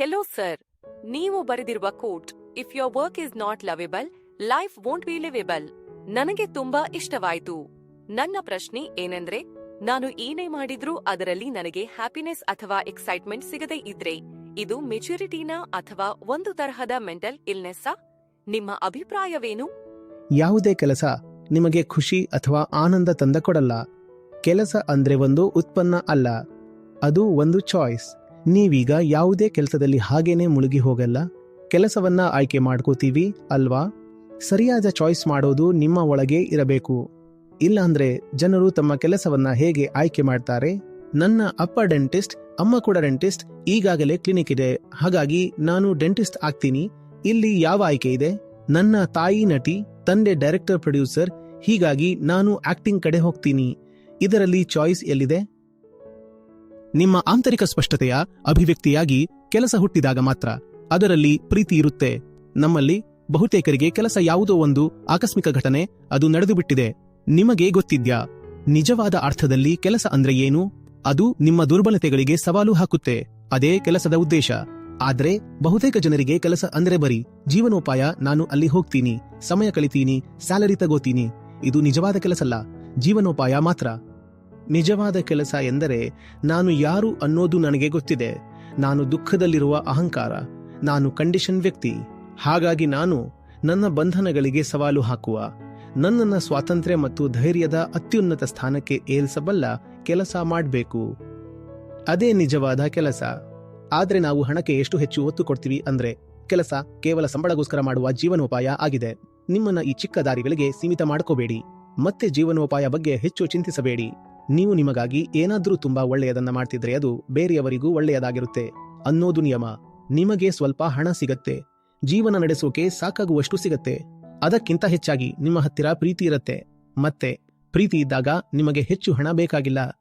Hello sir, ನೀವು ಬರೆದಿರುವ quote if your work is not lovable, life won't be livable ನನಗೆ ತುಂಬಾ ಇಷ್ಟವಾಯಿತು. ನನ್ನ ಪ್ರಶ್ನೆ ಏನೆಂದ್ರೆ, ನಾನು ಏನೇ ಮಾಡಿದ್ರೂ ಅದರಲ್ಲಿ ನನಗೆ ಹ್ಯಾಪಿನೆಸ್ ಅಥವಾ ಎಕ್ಸೈಟ್ಮೆಂಟ್ ಸಿಗದೇ ಇದ್ರೆ ಇದು ಮೆಚುರಿಟಿನಾ ಅಥವಾ ಒಂದು ತರಹದ ಮೆಂಟಲ್ ಇಲ್ನೆಸ್ಸಾ? ನಿಮ್ಮ ಅಭಿಪ್ರಾಯವೇನು? ಯಾವುದೇ ಕೆಲಸ ನಿಮಗೆ ಖುಷಿ ಅಥವಾ ಆನಂದ ತಂದಕೊಡಲ್ಲ. ಕೆಲಸ ಅಂದ್ರೆ ಒಂದು ಉತ್ಪನ್ನ ಅಲ್ಲ, ಅದು ಒಂದು ಚಾಯ್ಸ್. ನೀವೀಗ ಯಾವುದೇ ಕೆಲಸದಲ್ಲಿ ಹಾಗೇನೆ ಮುಳುಗಿ ಹೋಗಲ್ಲ. ಕೆಲಸವನ್ನ ಆಯ್ಕೆ ಮಾಡ್ಕೋತೀವಿ ಅಲ್ವಾ? ಸರಿಯಾದ ಚಾಯ್ಸ್ ಮಾಡೋದು ನಿಮ್ಮ ಒಳಗೆ ಇರಬೇಕು. ಇಲ್ಲಾಂದ್ರೆ ಜನರು ತಮ್ಮ ಕೆಲಸವನ್ನ ಹೇಗೆ ಆಯ್ಕೆ ಮಾಡ್ತಾರೆ? ನನ್ನ ಅಪ್ಪ ಡೆಂಟಿಸ್ಟ್, ಅಮ್ಮ ಕೂಡ ಡೆಂಟಿಸ್ಟ್, ಈಗಾಗಲೇ ಕ್ಲಿನಿಕ್ ಇದೆ, ಹಾಗಾಗಿ ನಾನು ಡೆಂಟಿಸ್ಟ್ ಆಗ್ತೀನಿ. ಇಲ್ಲಿ ಯಾವ ಆಯ್ಕೆ ಇದೆ? ನನ್ನ ತಾಯಿ ನಟಿ, ತಂದೆ ಡೈರೆಕ್ಟರ್ ಪ್ರೊಡ್ಯೂಸರ್, ಹೀಗಾಗಿ ನಾನು ಆಕ್ಟಿಂಗ್ ಕಡೆ ಹೋಗ್ತೀನಿ. ಇದರಲ್ಲಿ ಚಾಯ್ಸ್ ಎಲ್ಲಿದೆ? ನಿಮ್ಮ ಆಂತರಿಕ ಸ್ಪಷ್ಟತೆಯ ಅಭಿವ್ಯಕ್ತಿಯಾಗಿ ಕೆಲಸ ಹುಟ್ಟಿದಾಗ ಮಾತ್ರ ಅದರಲ್ಲಿ ಪ್ರೀತಿ ಇರುತ್ತೆ. ನಮ್ಮಲ್ಲಿ ಬಹುತೇಕರಿಗೆ ಕೆಲಸ ಯಾವುದೋ ಒಂದು ಆಕಸ್ಮಿಕ ಘಟನೆ, ಅದು ನಡೆದು ಬಿಟ್ಟಿದೆ. ನಿಮಗೆ ಗೊತ್ತಿದ್ಯಾ, ನಿಜವಾದ ಅರ್ಥದಲ್ಲಿ ಕೆಲಸ ಅಂದ್ರೆ ಏನು? ಅದು ನಿಮ್ಮ ದುರ್ಬಲತೆಗಳಿಗೆ ಸವಾಲು ಹಾಕುತ್ತೆ. ಅದೇ ಕೆಲಸದ ಉದ್ದೇಶ. ಆದ್ರೆ ಬಹುತೇಕ ಜನರಿಗೆ ಕೆಲಸ ಅಂದ್ರೆ ಬರೀ ಜೀವನೋಪಾಯ. ನಾನು ಅಲ್ಲಿ ಹೋಗ್ತೀನಿ, ಸಮಯ ಕಳಿತೀನಿ, ಸ್ಯಾಲರಿ ತಗೋತೀನಿ. ಇದು ನಿಜವಾದ ಕೆಲಸಲ್ಲ, ಜೀವನೋಪಾಯ ಮಾತ್ರ. ನಿಜವಾದ ಕೆಲಸ ಎಂದರೆ ನಾನು ಯಾರು ಅನ್ನೋದು ನನಗೆ ಗೊತ್ತಿದೆ. ನಾನು ದುಃಖದಲ್ಲಿರುವ ಅಹಂಕಾರ, ನಾನು ಕಂಡೀಷನ್ ವ್ಯಕ್ತಿ. ಹಾಗಾಗಿ ನಾನು ನನ್ನ ಬಂಧನಗಳಿಗೆ ಸವಾಲು ಹಾಕುವ, ನನ್ನನ್ನ ಸ್ವಾತಂತ್ರ್ಯ ಮತ್ತು ಧೈರ್ಯದ ಅತ್ಯುನ್ನತ ಸ್ಥಾನಕ್ಕೆ ಏರಿಸಬಲ್ಲ ಕೆಲಸ ಮಾಡಬೇಕು. ಅದೇ ನಿಜವಾದ ಕೆಲಸ. ಆದ್ರೆ ನಾವು ಹಣಕ್ಕೆ ಎಷ್ಟು ಹೆಚ್ಚು ಒತ್ತು ಕೊಡ್ತೀವಿ ಅಂದ್ರೆ, ಕೆಲಸ ಕೇವಲ ಸಂಬಳಗೋಸ್ಕರ ಮಾಡುವ ಜೀವನೋಪಾಯ ಆಗಿದೆ. ನಿಮ್ಮನ್ನ ಈ ಚಿಕ್ಕ ದಾರಿಗಳಿಗೆ ಸೀಮಿತ ಮಾಡ್ಕೋಬೇಡಿ. ಮತ್ತೆ ಜೀವನೋಪಾಯ ಬಗ್ಗೆ ಹೆಚ್ಚು ಚಿಂತಿಸಬೇಡಿ. ನೀವು ನಿಮಗಾಗಿ ಏನಾದ್ರೂ ತುಂಬಾ ಒಳ್ಳೆಯದನ್ನ ಮಾಡ್ತಿದ್ರೆ ಅದು ಬೇರೆಯವರಿಗೂ ಒಳ್ಳೆಯದಾಗಿರುತ್ತೆ ಅನ್ನೋದು ನಿಯಮ. ನಿಮಗೆ ಸ್ವಲ್ಪ ಹಣ ಸಿಗತ್ತೆ, ಜೀವನ ನಡೆಸೋಕೆ ಸಾಕಾಗುವಷ್ಟು ಸಿಗತ್ತೆ. ಅದಕ್ಕಿಂತ ಹೆಚ್ಚಾಗಿ ನಿಮ್ಮ ಹತ್ತಿರ ಪ್ರೀತಿ ಇರತ್ತೆ. ಮತ್ತೆ ಪ್ರೀತಿ ಇದ್ದಾಗ ನಿಮಗೆ ಹೆಚ್ಚು ಹಣ ಬೇಕಾಗಿಲ್ಲ.